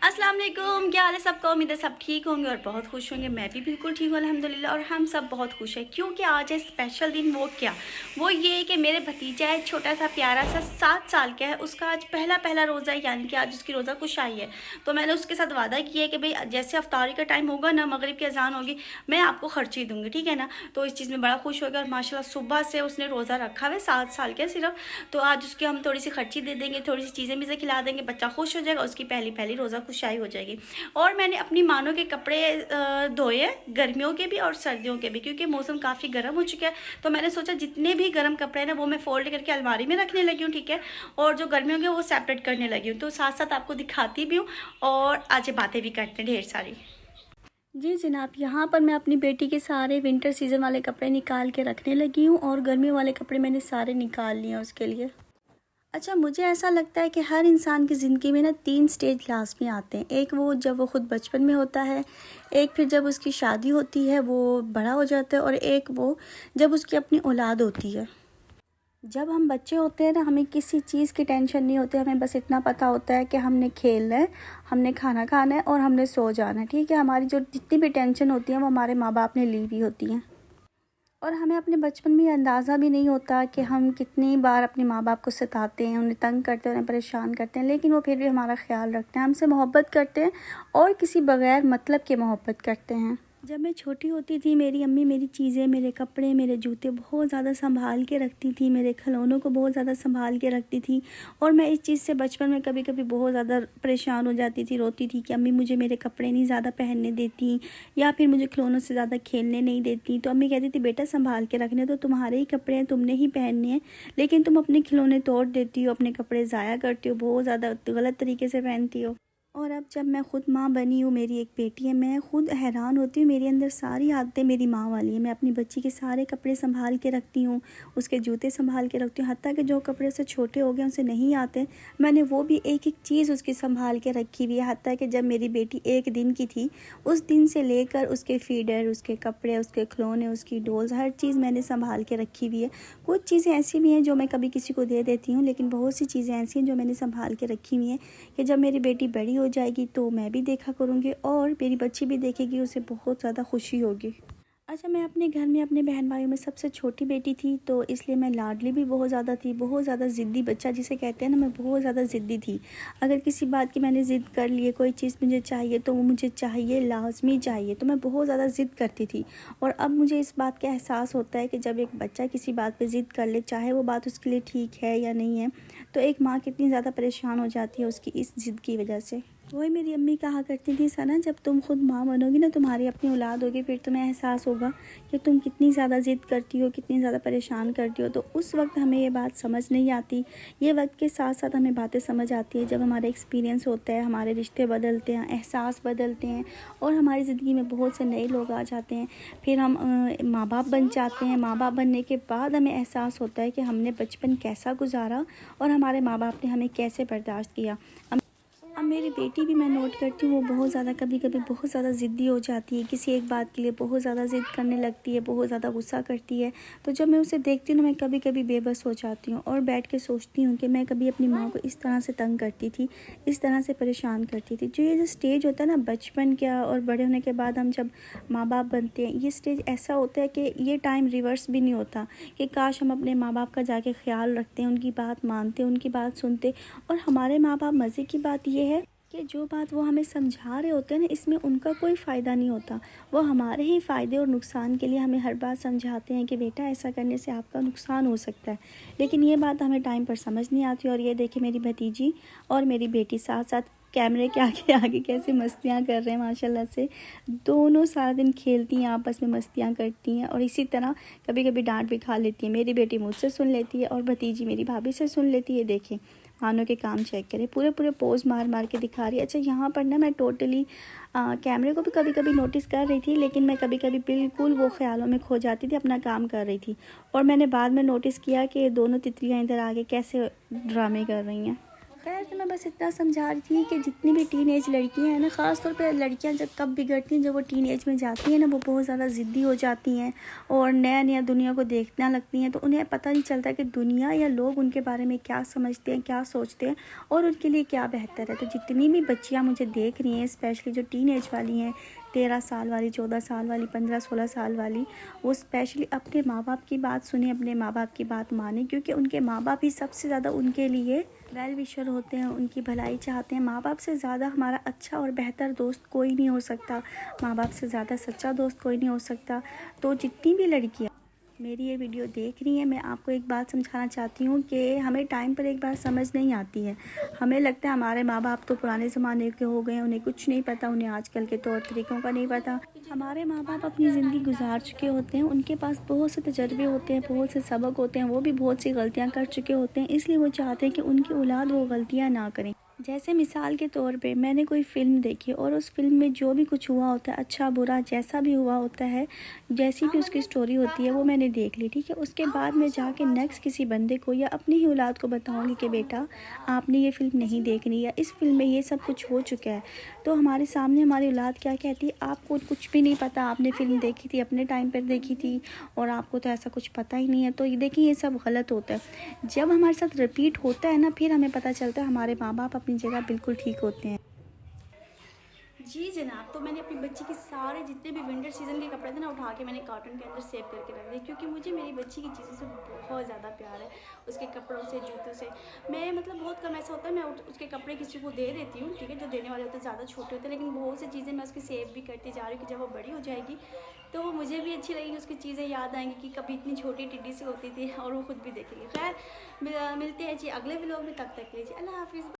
अस्सलाम वालेकुम, क्या हाल है सबका। उम्मीद है सब ठीक होंगे और बहुत खुश होंगे। मैं भी बिल्कुल ठीक हूँ अल्हम्दुलिल्लाह। और हम सब बहुत खुश हैं क्योंकि आज है स्पेशल दिन। वो ये है कि मेरे भतीजा है, छोटा सा प्यारा सा 7 साल का है। उसका आज पहला पहला रोज़ा है, यानी कि आज उसकी रोज़ा कुशाई है। तो मैंने उसके साथ वादा किया है कि भाई जैसे अफ्तारी का टाइम होगा ना, मगरिब की अजान होगी, मैं आपको खर्ची दूँगी, ठीक है ना। तो इस चीज़ में बड़ा खुश हो गया और माशाल्लाह सुबह से उसने रोज़ा रखा हुआ है, 7 साल का सिर्फ। तो आज उसकी हम थोड़ी सी खर्ची दे देंगे, थोड़ी सी चीज़ें भी से खिला देंगे, बच्चा खुश हो जाएगा, उसकी पहली पहली रोज़ा खुशाई हो जाएगी। और मैंने अपनी मानों के कपड़े धोए हैं, गर्मियों के भी और सर्दियों के भी, क्योंकि मौसम काफ़ी गर्म हो चुका है। तो मैंने सोचा जितने भी गर्म कपड़े हैं ना, वो मैं फोल्ड करके अलमारी में रखने लगी हूँ, ठीक है। और जो गर्मियों के वो सेपरेट करने लगी हूँ। तो साथ साथ आपको दिखाती भी हूँ और आज बातें भी करते हैं ढेर सारी। जी जनाब, यहाँ पर मैं अपनी बेटी के सारे विंटर सीज़न वाले कपड़े निकाल के रखने लगी हूँ और गर्मियों वाले कपड़े मैंने सारे निकाल लिए हैं उसके लिए। अच्छा, मुझे ऐसा लगता है कि हर इंसान की ज़िंदगी में ना 3 स्टेज लाज़मी आते हैं। एक वो जब वो ख़ुद बचपन में होता है, एक फिर जब उसकी शादी होती है, वो बड़ा हो जाता है, और एक वो जब उसकी अपनी औलाद होती है। जब हम बच्चे होते हैं ना, हमें किसी चीज़ की टेंशन नहीं होती। हमें बस इतना पता होता है कि हमने खेलना है, हमने खाना खाना है और हमने सो जाना है, ठीक है। हमारी जो जितनी भी टेंशन होती है वो हमारे माँ बाप ने ली हुई होती हैं। और हमें अपने बचपन में ये अंदाज़ा भी नहीं होता कि हम कितनी बार अपने माँ बाप को सताते हैं, उन्हें तंग करते हैं, उन्हें परेशान करते हैं, लेकिन वो फिर भी हमारा ख्याल रखते हैं, हमसे मोहब्बत करते हैं और किसी बगैर मतलब के मोहब्बत करते हैं। जब मैं छोटी होती थी, मेरी अम्मी मेरी चीज़ें, मेरे कपड़े, मेरे जूते बहुत ज़्यादा संभाल के रखती थी, मेरे खिलौनों को बहुत ज़्यादा संभाल के रखती थी। और मैं इस चीज़ से बचपन में कभी कभी बहुत ज़्यादा परेशान हो जाती थी, रोती थी कि अम्मी मुझे मेरे कपड़े नहीं ज़्यादा पहनने देती, या फिर मुझे खिलौनों से ज़्यादा खेलने नहीं देती। तो अम्मी कहती थी बेटा संभाल के रखने तो तुम्हारे ही कपड़े हैं, तुमने ही पहनने हैं, लेकिन तुम अपने खिलौने तोड़ देती हो, अपने कपड़े ज़ाया करती हो, बहुत ज़्यादा गलत तरीके से पहनती हो। और अब जब मैं ख़ुद माँ बनी हूँ, मेरी एक बेटी है, मैं ख़ुद हैरान होती हूँ। मेरे अंदर सारी आदतें मेरी माँ वाली हैं। मैं अपनी बच्ची के सारे कपड़े संभाल के रखती हूँ, उसके जूते संभाल के रखती हूँ, हत्ता कि जो कपड़े उससे छोटे हो गए, उनसे नहीं आते, मैंने वो भी एक एक चीज़ उसकी संभाल के रखी हुई है। हत्ता कि जब मेरी बेटी 1 दिन की थी, उस दिन से लेकर उसके फीडर, उसके कपड़े, उसके खिलौने, उसकी डोल्स, हर चीज़ मैंने संभाल के रखी हुई है। कुछ चीज़ें ऐसी भी हैं जो मैं कभी किसी को दे देती हूँ, लेकिन बहुत सी चीज़ें ऐसी हैं जो मैंने संभाल के रखी हुई हैं कि जब मेरी बेटी बड़ी हो जाएगी तो मैं भी देखा करूँगी और मेरी बच्ची भी देखेगी, उसे बहुत ज़्यादा खुशी होगी। अच्छा, मैं अपने घर में अपने बहन भाइयों में सबसे छोटी बेटी थी, तो इसलिए मैं लाडली भी बहुत ज़्यादा थी। बहुत ज़्यादा ज़िद्दी बच्चा जिसे कहते हैं ना, मैं बहुत ज़्यादा ज़िद्दी थी। अगर किसी बात की मैंने ज़िद कर ली है, कोई चीज़ मुझे चाहिए तो वो मुझे चाहिए, लाजमी चाहिए, तो मैं बहुत ज़्यादा ज़िद करती थी। और अब मुझे इस बात का एहसास होता है कि जब एक बच्चा किसी बात पर ज़िद कर ले, चाहे वो बात उसके लिए ठीक है या नहीं है, तो एक माँ कितनी ज़्यादा परेशान हो जाती है उसकी इस ज़िद की वजह से। वही मेरी अम्मी कहा करती थी, सना जब तुम खुद माँ बनोगी ना, तुम्हारी अपनी औलाद होगी, फिर तुम्हें एहसास होगा कि तुम कितनी ज़्यादा ज़िद करती हो, कितनी ज़्यादा परेशान करती हो। तो उस वक्त हमें ये बात समझ नहीं आती। ये वक्त के साथ साथ हमें बातें समझ आती है जब हमारा एक्सपीरियंस होता है, हमारे रिश्ते बदलते हैं, एहसास बदलते हैं और हमारी ज़िंदगी में बहुत से नए लोग आ जाते हैं। फिर हम माँ बाप बन जाते हैं। माँ बाप बनने के बाद हमें एहसास होता है कि हमने बचपन कैसा गुजारा और हमारे माँ बाप ने हमें कैसे बर्दाश्त किया। अब मेरी बेटी भी मैं नोट करती हूँ, वो बहुत ज़्यादा कभी कभी बहुत ज़्यादा ज़िद्दी हो जाती है, किसी एक बात के लिए बहुत ज़्यादा ज़िद करने लगती है, बहुत ज़्यादा गुस्सा करती है। तो जब मैं उसे देखती हूँ ना, मैं कभी कभी बेबस हो जाती हूँ और बैठ के सोचती हूँ कि मैं कभी अपनी माँ को इस तरह से तंग करती थी, इस तरह से परेशान करती थी। जो ये जो स्टेज होता है ना बचपन का और बड़े होने के बाद हम जब माँ बाप बनते हैं, ये स्टेज ऐसा होता है कि ये टाइम रिवर्स भी नहीं होता कि काश हम अपने माँ बाप का जाके ख्याल रखते हैं, उनकी बात मानते, उनकी बात सुनते। और हमारे माँ बाप, मज़े की बात ये है कि जो बात वो हमें समझा रहे होते हैं ना, इसमें उनका कोई फ़ायदा नहीं होता। वो हमारे ही फ़ायदे और नुकसान के लिए हमें हर बात समझाते हैं कि बेटा ऐसा करने से आपका नुकसान हो सकता है। लेकिन ये बात हमें टाइम पर समझ नहीं आती। और ये देखिए मेरी भतीजी और मेरी बेटी साथ साथ कैमरे के आगे आगे कैसे मस्तियाँ कर रहे हैं माशाल्लाह से। दोनों सारा दिन खेलती हैं, आपस में मस्तियाँ करती हैं और इसी तरह कभी कभी डांट भी खा लेती है। मेरी बेटी मुझसे सुन लेती है और भतीजी मेरी भाभी से सुन लेती है। देखें मानो के काम चेक करें, पूरे पूरे पोज मार मार के दिखा रही है। अच्छा, यहाँ पर ना मैं टोटली कैमरे को भी कभी कभी नोटिस कर रही थी, लेकिन मैं कभी कभी बिल्कुल वो ख्यालों में खो जाती थी, अपना काम कर रही थी। और मैंने बाद में नोटिस किया कि दोनों तितलियाँ इधर आगे कैसे ड्रामे कर रही हैं। खैर तो मैं बस इतना समझा रही थी कि जितनी भी टीन एज लड़कियाँ हैं ना, ख़ास तौर पे लड़कियाँ जब कब बिगड़ती हैं, जब वो टीन एज में जाती हैं ना, वो बहुत ज़्यादा ज़िद्दी हो जाती हैं और नया नया दुनिया को देखने लगती हैं। तो उन्हें पता नहीं चलता कि दुनिया या लोग उनके बारे में क्या समझते हैं, क्या सोचते हैं और उनके लिए क्या बेहतर है। तो जितनी भी बच्चियाँ मुझे देख रही हैं, स्पेशली जो टीन एज वाली हैं, 13 साल वाली, 14 साल वाली, 15-16 साल वाली, वो स्पेशली अपने माँ बाप की बात सुने, अपने माँ बाप की बात माने, क्योंकि उनके माँ बाप ही सबसे ज़्यादा उनके लिए वेल विशर होते हैं, उनकी भलाई चाहते हैं। माँ बाप से ज़्यादा हमारा अच्छा और बेहतर दोस्त कोई नहीं हो सकता, माँ बाप से ज़्यादा सच्चा दोस्त कोई नहीं हो सकता। तो जितनी भी लड़कियाँ मेरी ये वीडियो देख रही हैं, मैं आपको एक बात समझाना चाहती हूँ कि हमें टाइम पर एक बात समझ नहीं आती है। हमें लगता है हमारे माँ बाप तो पुराने ज़माने के हो गए हैं, उन्हें कुछ नहीं पता, उन्हें आजकल के तौर तरीक़ों का नहीं पता। हमारे माँ बाप अपनी ज़िंदगी गुजार चुके होते हैं, उनके पास बहुत से तजर्बे होते हैं, बहुत से सबक होते हैं, वो भी बहुत सी गलतियाँ कर चुके होते हैं, इसलिए वो चाहते हैं कि उनकी औलाद वो गलतियाँ ना करें। जैसे मिसाल के तौर पे मैंने कोई फ़िल्म देखी और उस फ़िल्म में जो भी कुछ हुआ होता है, अच्छा बुरा जैसा भी हुआ होता है, जैसी भी उसकी स्टोरी होती है, वो मैंने देख ली, ठीक है। उसके बाद मैं जाके नेक्स्ट किसी बंदे को या अपनी ही औलाद को बताऊंगी कि बेटा आपने ये फ़िल्म नहीं देखनी, या इस फ़िल्म में ये सब कुछ हो चुका है। तो हमारे सामने हमारी औलाद क्या कहती है, आपको कुछ भी नहीं पता, आपने फ़िल्म देखी थी, अपने टाइम पर देखी थी और आपको तो ऐसा कुछ पता ही नहीं है। तो ये देखिए, ये सब गलत होता है। जब हमारे साथ रिपीट होता है ना, फिर हमें पता चलता है हमारे माँ बाप अपनी जगह बिल्कुल ठीक होते हैं। जी जनाब, तो मैंने अपनी बच्ची के सारे जितने भी विंटर सीज़न के कपड़े थे ना, उठा के मैंने कार्टन के अंदर सेव करके रख दिए, क्योंकि मुझे मेरी बच्ची की चीज़ों से बहुत ज़्यादा प्यार है। उसके कपड़ों से, जूतों से। मैं मतलब बहुत कम ऐसा होता है मैं उसके कपड़े किसी को दे देती हूँ, ठीक है, जो देने वाले होते हैं ज़्यादा छोटे होते हैं, लेकिन बहुत सी चीज़ें मैं उसकी सेव भी करती जा रही हूँ कि जब वो बड़ी हो जाएगी तो वो मुझे भी अच्छी लगेगी, उसकी चीज़ें याद आएंगी कि कभी इतनी छोटी टिड्डी सी होती थी, और वो खुद भी देखेगी। खैर मिलते हैं जी अगले व्लॉग में, तब तक के लिए जी अल्लाह हाफिज़।